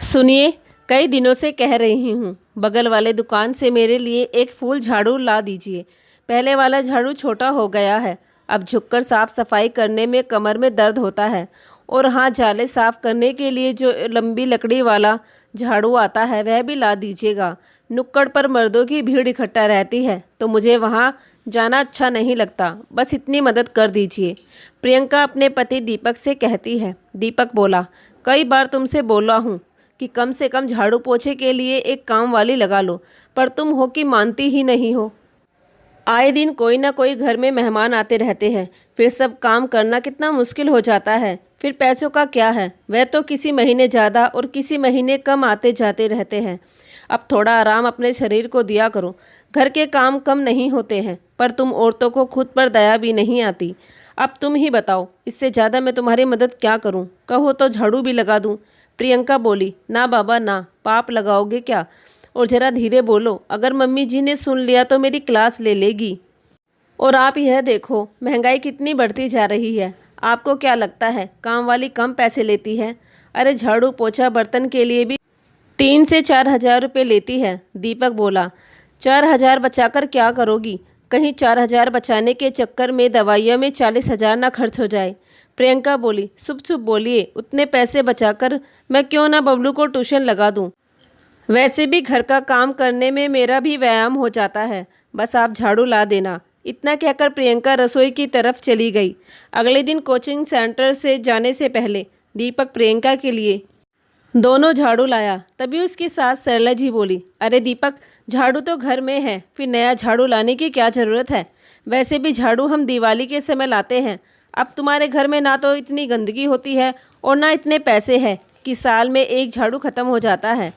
सुनिए, कई दिनों से कह रही हूँ बगल वाले दुकान से मेरे लिए एक फूल झाड़ू ला दीजिए। पहले वाला झाड़ू छोटा हो गया है। अब झुककर साफ सफाई करने में कमर में दर्द होता है। और हाँ, जाले साफ करने के लिए जो लंबी लकड़ी वाला झाड़ू आता है वह भी ला दीजिएगा। नुक्कड़ पर मर्दों की भीड़ इकट्ठा रहती है तो मुझे वहाँ जाना अच्छा नहीं लगता। बस इतनी मदद कर दीजिए। प्रियंका अपने पति दीपक से कहती है। दीपक बोला, कई बार तुमसे बोला हूँ कि कम से कम झाड़ू पोछे के लिए एक काम वाली लगा लो, पर तुम हो कि मानती ही नहीं हो। आए दिन कोई ना कोई घर में मेहमान आते रहते हैं, फिर सब काम करना कितना मुश्किल हो जाता है। फिर पैसों का क्या है, वह तो किसी महीने ज़्यादा और किसी महीने कम आते जाते रहते हैं। अब थोड़ा आराम अपने शरीर को दिया करो। घर के काम कम नहीं होते हैं, पर तुम औरतों को खुद पर दया भी नहीं आती। अब तुम ही बताओ, इससे ज़्यादा मैं तुम्हारी मदद क्या करूं? कहो तो झाड़ू भी लगा दूं। प्रियंका बोली, ना बाबा ना, पाप लगाओगे क्या? और ज़रा धीरे बोलो, अगर मम्मी जी ने सुन लिया तो मेरी क्लास ले लेगी। और आप यह देखो, महंगाई कितनी बढ़ती जा रही है। आपको क्या लगता है काम वाली कम पैसे लेती है? अरे झाड़ू पोछा बर्तन के लिए भी 3 से 4 हज़ार रुपये लेती है। दीपक बोला, 4 हज़ार बचाकर क्या करोगी? कहीं 4 हज़ार बचाने के चक्कर में दवाइयों में 40 हज़ार ना खर्च हो जाए। प्रियंका बोली, शुभ शुभ बोलिए, उतने पैसे बचाकर मैं क्यों ना बबलू को ट्यूशन लगा दूं। वैसे भी घर का काम करने में मेरा भी व्यायाम हो जाता है। बस आप झाड़ू ला देना। इतना कहकर प्रियंका रसोई की तरफ चली गई। अगले दिन कोचिंग सेंटर से जाने से पहले दीपक प्रियंका के लिए दोनों झाड़ू लाया। तभी उसकी सास सरला जी बोली, अरे दीपक, झाड़ू तो घर में है, फिर नया झाड़ू लाने की क्या ज़रूरत है? वैसे भी झाड़ू हम दिवाली के समय लाते हैं। अब तुम्हारे घर में ना तो इतनी गंदगी होती है और ना इतने पैसे हैं कि साल में एक झाड़ू ख़त्म हो जाता है।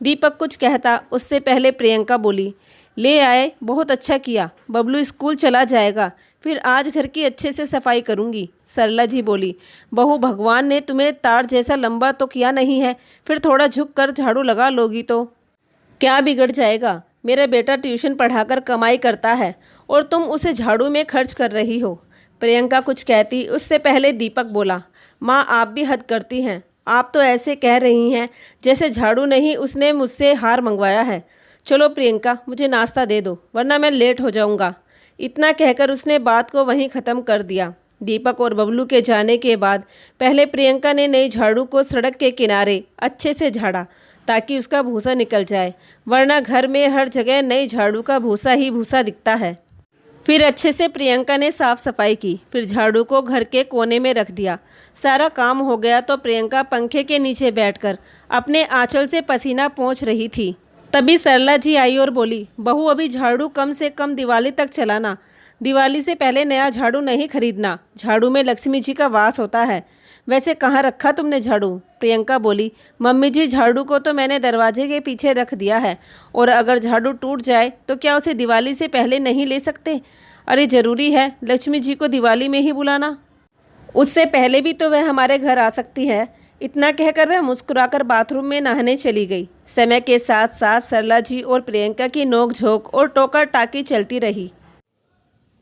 दीपक कुछ कहता उससे पहले प्रियंका बोली, ले आए, बहुत अच्छा किया। बबलू स्कूल चला जाएगा, फिर आज घर की अच्छे से सफाई करूंगी। सरला जी बोली, बहू, भगवान ने तुम्हें तार जैसा लंबा तो किया नहीं है, फिर थोड़ा झुक कर झाड़ू लगा लोगी तो क्या बिगड़ जाएगा? मेरा बेटा ट्यूशन पढ़ाकर कमाई करता है और तुम उसे झाड़ू में खर्च कर रही हो। प्रियंका कुछ कहती उससे पहले दीपक बोला, माँ, आप भी हद करती हैं। आप तो ऐसे कह रही हैं जैसे झाड़ू नहीं उसने मुझसे हार मंगवाया है। चलो प्रियंका, मुझे नाश्ता दे दो, वरना मैं लेट हो जाऊंगा। इतना कहकर उसने बात को वहीं ख़त्म कर दिया। दीपक और बबलू के जाने के बाद पहले प्रियंका ने नई झाड़ू को सड़क के किनारे अच्छे से झाड़ा ताकि उसका भूसा निकल जाए, वरना घर में हर जगह नई झाड़ू का भूसा ही भूसा दिखता है। फिर अच्छे से प्रियंका ने साफ सफाई की, फिर झाड़ू को घर के कोने में रख दिया। सारा काम हो गया तो प्रियंका पंखे के नीचे बैठकर अपने आंचल से पसीना पोंछ रही थी। तभी सरला जी आई और बोली, बहू, अभी झाड़ू कम से कम दिवाली तक चलाना। दिवाली से पहले नया झाड़ू नहीं खरीदना। झाड़ू में लक्ष्मी जी का वास होता है। वैसे कहाँ रखा तुमने झाड़ू? प्रियंका बोली, मम्मी जी, झाड़ू को तो मैंने दरवाजे के पीछे रख दिया है, और अगर झाड़ू टूट जाए तो क्या उसे दिवाली से पहले नहीं ले सकते? अरे ज़रूरी है लक्ष्मी जी को दिवाली में ही बुलाना? उससे पहले भी तो वह हमारे घर आ सकती है। इतना कहकर वह मुस्कुराकर बाथरूम में नहाने चली गई। समय के साथ साथ सरला जी और प्रियंका की नोक-झोंक और टोकर टाकी चलती रही।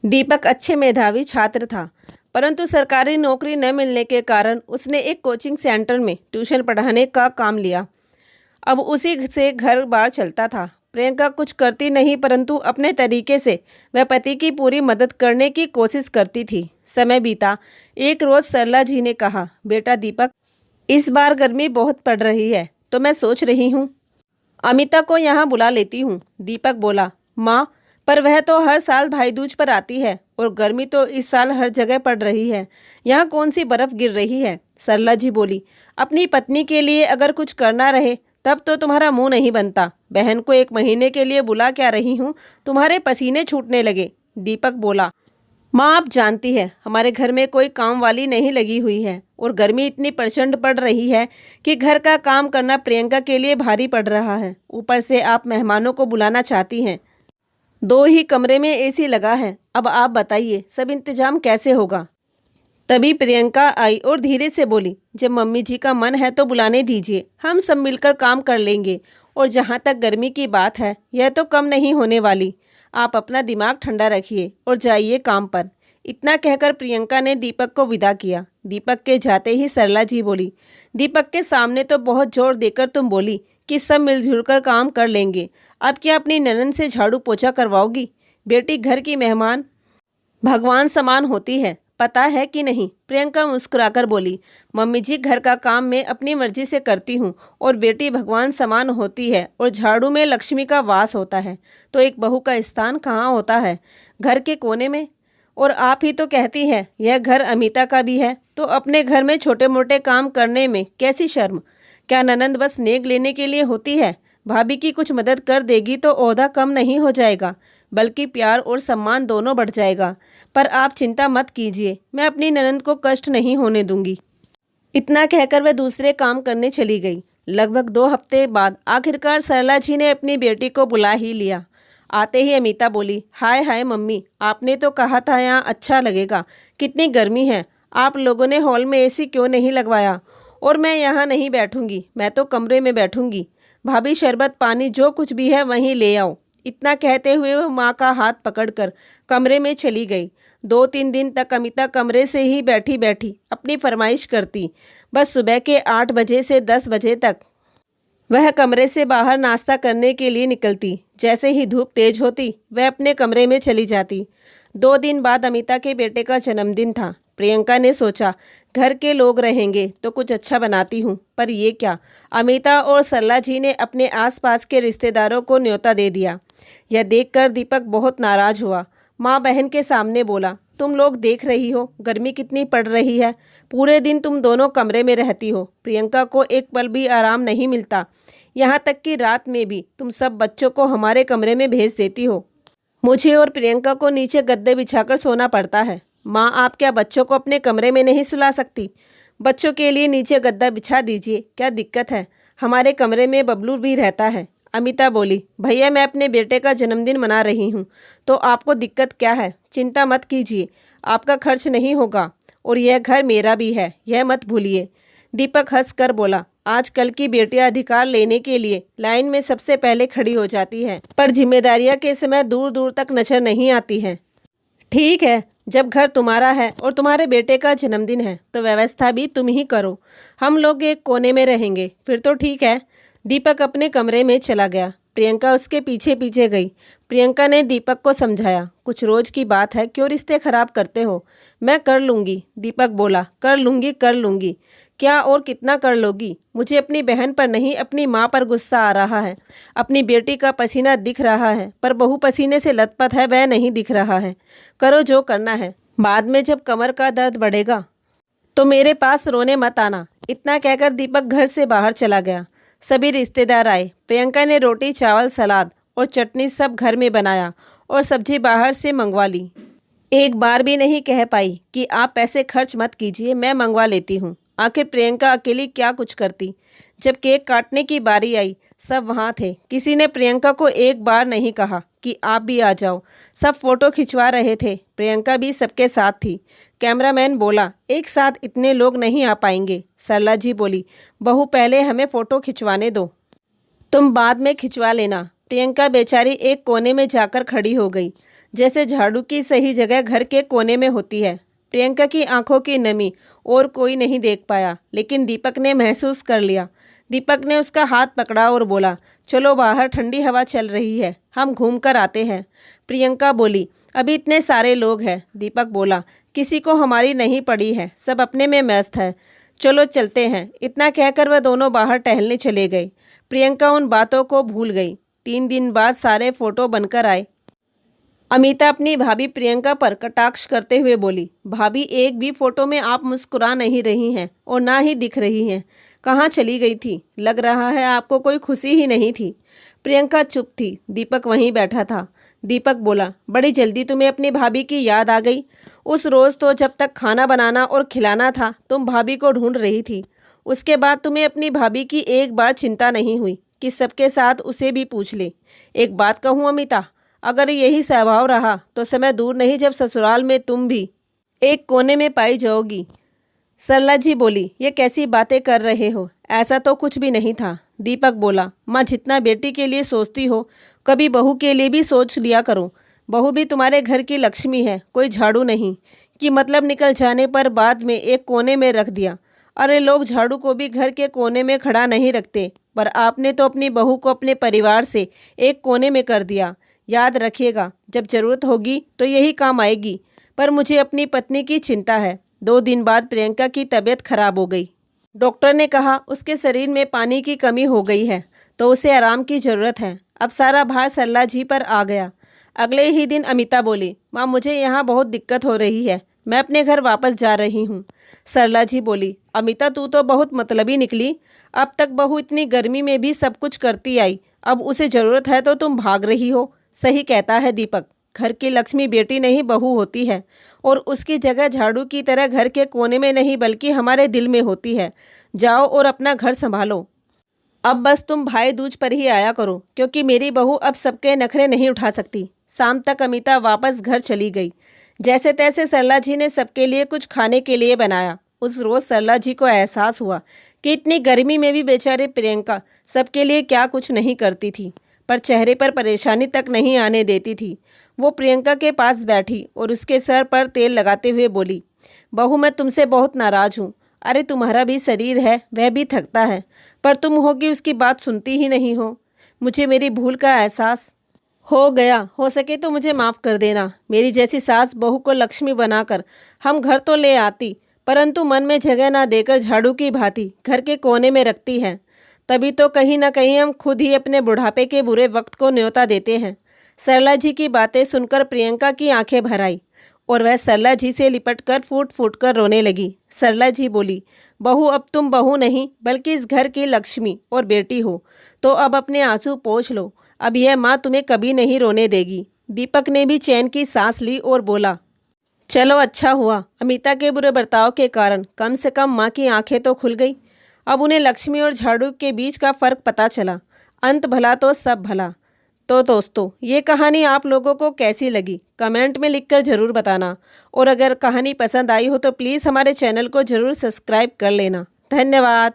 दीपक अच्छे मेधावी छात्र था, परंतु सरकारी नौकरी न मिलने के कारण उसने एक कोचिंग सेंटर में ट्यूशन पढ़ाने का काम लिया। अब उसी से घर बार चलता था। प्रियंका कुछ करती नहीं, परंतु अपने तरीके से वह पति की पूरी मदद करने की कोशिश करती थी। समय बीता। एक रोज़ सरला जी ने कहा, बेटा दीपक, इस बार गर्मी बहुत पड़ रही है तो मैं सोच रही हूँ अमिता को यहाँ बुला लेती हूँ। दीपक बोला, माँ, पर वह तो हर साल भाई दूज पर आती है, और गर्मी तो इस साल हर जगह पड़ रही है। यहाँ कौन सी बर्फ़ गिर रही है? सरला जी बोली, अपनी पत्नी के लिए अगर कुछ करना रहे तब तो तुम्हारा मुंह नहीं बनता। बहन को 1 महीने के लिए बुला क्या रही हूँ, तुम्हारे पसीने छूटने लगे। दीपक बोला, माँ, आप जानती है हमारे घर में कोई काम वाली नहीं लगी हुई है, और गर्मी इतनी प्रचंड पड़ रही है कि घर का काम करना प्रियंका के लिए भारी पड़ रहा है। ऊपर से आप मेहमानों को बुलाना चाहती हैं। 2 ही कमरे में एसी लगा है। अब आप बताइए सब इंतजाम कैसे होगा? तभी प्रियंका आई और धीरे से बोली, जब मम्मी जी का मन है तो बुलाने दीजिए, हम सब मिलकर काम कर लेंगे। और जहाँ तक गर्मी की बात है, यह तो कम नहीं होने वाली। आप अपना दिमाग ठंडा रखिए और जाइए काम पर। इतना कहकर प्रियंका ने दीपक को विदा किया। दीपक के जाते ही सरला जी बोली, दीपक के सामने तो बहुत जोर देकर तुम बोली कि सब मिलजुल कर काम कर लेंगे, अब क्या अपनी ननद से झाड़ू पोछा करवाओगी? बेटी घर की मेहमान भगवान समान होती है, पता है कि नहीं? प्रियंका मुस्कुराकर बोली, मम्मी जी घर का काम मैं अपनी मर्जी से करती हूँ और बेटी भगवान समान होती है और झाड़ू में लक्ष्मी का वास होता है, तो एक बहू का स्थान कहाँ होता है? घर के कोने में। और आप ही तो कहती है यह घर अमिता का भी है, तो अपने घर में छोटे मोटे काम करने में कैसी शर्म? क्या ननंद बस नेक लेने के लिए होती है? भाभी की कुछ मदद कर देगी तो ओहदा कम नहीं हो जाएगा, बल्कि प्यार और सम्मान दोनों बढ़ जाएगा। पर आप चिंता मत कीजिए, मैं अपनी ननंद को कष्ट नहीं होने दूंगी। इतना कहकर वह दूसरे काम करने चली गई। लगभग 2 हफ्ते बाद आखिरकार सरला जी ने अपनी बेटी को बुला ही लिया। आते ही अमिता बोली, हाय हाय मम्मी, आपने तो कहा था यहाँ अच्छा लगेगा, कितनी गर्मी है, आप लोगों ने हॉल में एसी क्यों नहीं लगवाया? और मैं यहाँ नहीं बैठूंगी, मैं तो कमरे में बैठूंगी। भाभी शरबत पानी जो कुछ भी है वहीं ले आओ। इतना कहते हुए वह माँ का हाथ पकड़कर कमरे में चली गई। 2-3 दिन तक अमिता कमरे से ही बैठी बैठी अपनी फरमाइश करती। बस सुबह के 8 बजे से 10 बजे तक वह कमरे से बाहर नाश्ता करने के लिए निकलती। जैसे ही धूप तेज होती वह अपने कमरे में चली जाती। 2 दिन बाद अमिता के बेटे का जन्मदिन था। प्रियंका ने सोचा घर के लोग रहेंगे तो कुछ अच्छा बनाती हूँ, पर ये क्या, अमिता और सरला जी ने अपने आसपास के रिश्तेदारों को न्योता दे दिया। यह देखकर दीपक बहुत नाराज हुआ। माँ बहन के सामने बोला, तुम लोग देख रही हो गर्मी कितनी पड़ रही है, पूरे दिन तुम दोनों कमरे में रहती हो, प्रियंका को एक पल भी आराम नहीं मिलता, यहाँ तक कि रात में भी तुम सब बच्चों को हमारे कमरे में भेज देती हो। मुझे और प्रियंका को नीचे गद्दे बिछाकर सोना पड़ता है। माँ, आप क्या बच्चों को अपने कमरे में नहीं सुला सकती? बच्चों के लिए नीचे गद्दा बिछा दीजिए, क्या दिक्कत है? हमारे कमरे में बबलू भी रहता है। अमिता बोली, भैया मैं अपने बेटे का जन्मदिन मना रही हूँ, तो आपको दिक्कत क्या है? चिंता मत कीजिए, आपका खर्च नहीं होगा और यह घर मेरा भी है, यह मत भूलिए। दीपक हंस कर बोला, आजकल की बेटियां अधिकार लेने के लिए लाइन में सबसे पहले खड़ी हो जाती है, पर जिम्मेदारियां के समय दूर दूर तक नजर नहीं आती हैं। ठीक है, जब घर तुम्हारा है और तुम्हारे बेटे का जन्मदिन है तो व्यवस्था भी तुम ही करो, हम लोग एक कोने में रहेंगे, फिर तो ठीक है। दीपक अपने कमरे में चला गया। प्रियंका उसके पीछे पीछे गई। प्रियंका ने दीपक को समझाया, कुछ रोज की बात है, क्यों रिश्ते खराब करते हो? मैं कर लूँगी, दीपक बोला, कर लूँगी। क्या और कितना कर लोगी? मुझे अपनी बहन पर नहीं अपनी माँ पर गुस्सा आ रहा है। अपनी बेटी का पसीना दिख रहा है, पर बहू पसीने से लथपथ है वह नहीं दिख रहा है। करो जो करना है, बाद में जब कमर का दर्द बढ़ेगा तो मेरे पास रोने मत आना। इतना कहकर दीपक घर से बाहर चला गया। सभी रिश्तेदार आए। प्रियंका ने रोटी चावल सलाद और चटनी सब घर में बनाया और सब्जी बाहर से मंगवा ली। एक बार भी नहीं कह पाई कि आप पैसे खर्च मत कीजिए, मैं मंगवा लेती हूँ। आखिर प्रियंका अकेली क्या कुछ करती? जब केक काटने की बारी आई सब वहाँ थे। किसी ने प्रियंका को एक बार नहीं कहा कि आप भी आ जाओ। सब फोटो खिंचवा रहे थे, प्रियंका भी सबके साथ थी। कैमरामैन बोला, एक साथ इतने लोग नहीं आ पाएंगे। सरला जी बोली, बहू पहले हमें फ़ोटो खिंचवाने दो, तुम बाद में खिंचवा लेना। प्रियंका बेचारी एक कोने में जाकर खड़ी हो गई, जैसे झाड़ू की सही जगह घर के कोने में होती है। प्रियंका की आंखों की नमी और कोई नहीं देख पाया, लेकिन दीपक ने महसूस कर लिया। दीपक ने उसका हाथ पकड़ा और बोला, चलो बाहर ठंडी हवा चल रही है, हम घूम कर आते हैं। प्रियंका बोली, अभी इतने सारे लोग हैं। दीपक बोला, किसी को हमारी नहीं पड़ी है, सब अपने में मस्त है, चलो चलते हैं। इतना कहकर वह दोनों बाहर टहलने चले गए। प्रियंका उन बातों को भूल गई। 3 दिन बाद सारे फोटो बनकर आए। अमिता अपनी भाभी प्रियंका पर कटाक्ष करते हुए बोली, भाभी एक भी फोटो में आप मुस्कुरा नहीं रही हैं और ना ही दिख रही हैं, कहाँ चली गई थी? लग रहा है आपको कोई खुशी ही नहीं थी। प्रियंका चुप थी। दीपक वहीं बैठा था। दीपक बोला, बड़ी जल्दी तुम्हें अपनी भाभी की याद आ गई? उस रोज़ तो जब तक खाना बनाना और खिलाना था तुम भाभी को ढूंढ रही थी, उसके बाद तुम्हें अपनी भाभी की एक बार चिंता नहीं हुई कि सबके साथ उसे भी पूछ ले। एक बात कहूँ अमिता, अगर यही स्वभाव रहा तो समय दूर नहीं जब ससुराल में तुम भी एक कोने में पाई जाओगी। सरला जी बोली, ये कैसी बातें कर रहे हो, ऐसा तो कुछ भी नहीं था। दीपक बोला, माँ जितना बेटी के लिए सोचती हो कभी बहू के लिए भी सोच लिया करो। बहू भी तुम्हारे घर की लक्ष्मी है, कोई झाड़ू नहीं। कि मतलब निकल जाने पर बाद में एक कोने में रख दिया। अरे लोग झाड़ू को भी घर के कोने में खड़ा नहीं रखते, पर आपने तो अपनी बहू को अपने परिवार से एक कोने में कर दिया। याद रखिएगा, जब ज़रूरत होगी तो यही काम आएगी। पर मुझे अपनी पत्नी की चिंता है। 2 दिन बाद प्रियंका की तबीयत खराब हो गई। डॉक्टर ने कहा उसके शरीर में पानी की कमी हो गई है, तो उसे आराम की ज़रूरत है। अब सारा भार सरला जी पर आ गया। अगले ही दिन अमिता बोली, माँ मुझे यहाँ बहुत दिक्कत हो रही है, मैं अपने घर वापस जा रही हूँ। सरला जी बोली, अमिता तू तो बहुत मतलबी निकली। अब तक बहू इतनी गर्मी में भी सब कुछ करती आई, अब उसे ज़रूरत है तो तुम भाग रही हो। सही कहता है दीपक, घर की लक्ष्मी बेटी नहीं बहू होती है, और उसकी जगह झाड़ू की तरह घर के कोने में नहीं बल्कि हमारे दिल में होती है। जाओ और अपना घर संभालो। अब बस तुम भाई दूज पर ही आया करो, क्योंकि मेरी बहू अब सबके नखरे नहीं उठा सकती। शाम तक अमिता वापस घर चली गई। जैसे तैसे सरला जी ने सबके लिए कुछ खाने के लिए बनाया। उस रोज़ सरला जी को एहसास हुआ कि इतनी गर्मी में भी बेचारे प्रियंका सबके लिए क्या कुछ नहीं करती थी, पर चेहरे पर परेशानी तक नहीं आने देती थी। वो प्रियंका के पास बैठी और उसके सर पर तेल लगाते हुए बोली, बहू मैं तुमसे बहुत नाराज़ हूँ। अरे तुम्हारा भी शरीर है, वह भी थकता है, पर तुम होगी उसकी बात सुनती ही नहीं हो। मुझे मेरी भूल का एहसास हो गया, हो सके तो मुझे माफ़ कर देना। मेरी जैसी सास बहू को लक्ष्मी बनाकर हम घर तो ले आती, परंतु मन में जगह ना देकर झाड़ू की भांति घर के कोने में रखती है। तभी तो कहीं ना कहीं हम खुद ही अपने बुढ़ापे के बुरे वक्त को न्योता देते हैं। सरला जी की बातें सुनकर प्रियंका की आंखें भर आई और वह सरला जी से लिपट कर फूट फूट कर रोने लगी। सरला जी बोली, बहू अब तुम बहू नहीं बल्कि इस घर की लक्ष्मी और बेटी हो, तो अब अपने आंसू पोंछ लो। अब यह माँ तुम्हें कभी नहीं रोने देगी। दीपक ने भी चैन की सांस ली और बोला, चलो अच्छा हुआ, अमिता के बुरे बर्ताव के कारण कम से कम माँ की आंखें तो खुल गई। अब उन्हें लक्ष्मी और झाड़ू के बीच का फ़र्क पता चला। अंत भला तो सब भला। तो दोस्तों, ये कहानी आप लोगों को कैसी लगी कमेंट में लिखकर ज़रूर बताना, और अगर कहानी पसंद आई हो तो प्लीज़ हमारे चैनल को ज़रूर सब्सक्राइब कर लेना। धन्यवाद।